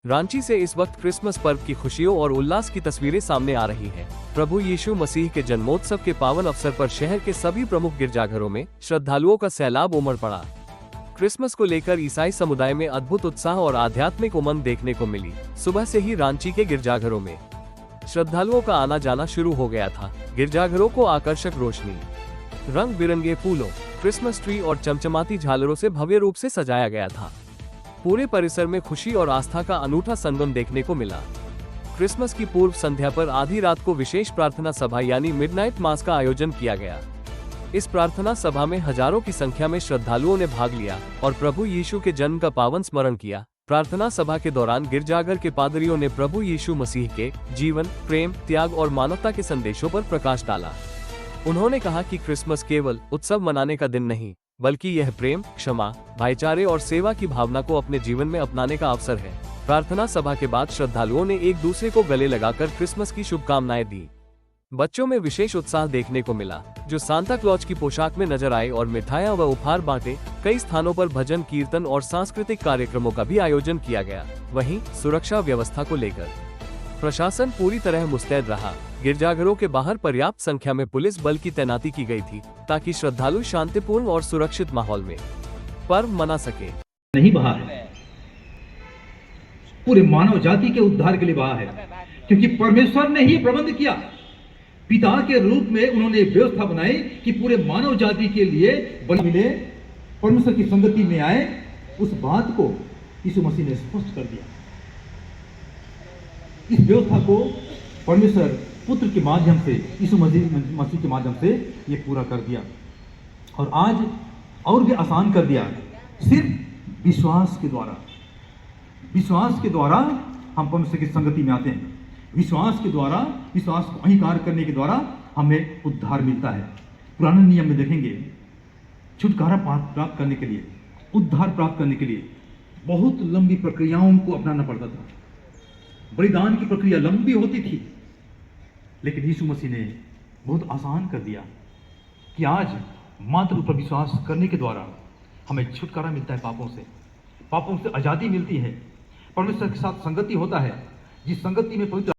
रांची से इस वक्त क्रिसमस पर्व की खुशियों और उल्लास की तस्वीरें सामने आ रही हैं। प्रभु यीशु मसीह के जन्मोत्सव के पावन अवसर पर शहर के सभी प्रमुख गिरजाघरों में श्रद्धालुओं का सैलाब उमड़ पड़ा। क्रिसमस को लेकर ईसाई समुदाय में अद्भुत उत्साह और आध्यात्मिक उमंग देखने को मिली। सुबह से ही रांची के गिरजाघरों में श्रद्धालुओं का आना जाना शुरू हो गया था। गिरजाघरों को आकर्षक रोशनी, रंग बिरंगे फूलों, क्रिसमस ट्री और चमचमाती झालरों से भव्य रूप से सजाया गया था। पूरे परिसर में खुशी और आस्था का अनूठा संगम देखने को मिला। क्रिसमस की पूर्व संध्या पर आधी रात को विशेष प्रार्थना सभा यानी मिडनाइट मास का आयोजन किया गया। इस प्रार्थना सभा में हजारों की संख्या में श्रद्धालुओं ने भाग लिया और प्रभु यीशु के जन्म का पावन स्मरण किया। प्रार्थना सभा के दौरान गिरजाघर के पादरियों ने प्रभु यीशु मसीह के जीवन, प्रेम, त्याग और मानवता के संदेशों पर प्रकाश डाला। उन्होंने कहा कि क्रिसमस केवल उत्सव मनाने का दिन नहीं, बल्कि यह प्रेम, क्षमा, भाईचारे और सेवा की भावना को अपने जीवन में अपनाने का अवसर है। प्रार्थना सभा के बाद श्रद्धालुओं ने एक दूसरे को गले लगाकर क्रिसमस की शुभकामनाएं दी। बच्चों में विशेष उत्साह देखने को मिला, जो सांता क्लॉज की पोशाक में नजर आए और मिठाइयां व उपहार बांटे। कई स्थानों पर भजन, कीर्तन और सांस्कृतिक कार्यक्रमों का भी आयोजन किया गया। वहीं सुरक्षा व्यवस्था को लेकर प्रशासन पूरी तरह मुस्तैद रहा। गिरजाघरों के बाहर पर्याप्त संख्या में पुलिस बल की तैनाती की गई थी, ताकि श्रद्धालु शांतिपूर्ण और सुरक्षित माहौल में पर्व मना सके। नहीं बहा है, पूरे मानव जाति के उद्धार के लिए बहा है, क्योंकि परमेश्वर ने ही प्रबंध किया। पिता के रूप में उन्होंने व्यवस्था बनाई कि पूरे मानव जाति के लिए बल मिले, परमेश्वर की संगति में आए। उस बात को यीशु मसीह ने स्पष्ट कर दिया। इस व्यवस्था को परमेश्वर पुत्र के माध्यम से, यीशु मसीह के माध्यम से ये पूरा कर दिया और आज और भी आसान कर दिया। सिर्फ विश्वास के द्वारा हम परमेश्वर की संगति में आते हैं। विश्वास के द्वारा, विश्वास को अंगीकार करने के द्वारा हमें उद्धार मिलता है। पुराने नियम में देखेंगे, छुटकारा प्राप्त करने के लिए, उद्धार प्राप्त करने के लिए बहुत लंबी प्रक्रियाओं को अपनाना पड़ता था। बलिदान की प्रक्रिया लंबी होती थी, लेकिन यीशु मसीह ने बहुत आसान कर दिया कि आज मात्र ऊपर विश्वास करने के द्वारा हमें छुटकारा मिलता है। पापों से आजादी मिलती है। परमेश्वर के साथ संगति होता है, जिस संगति में पवित्र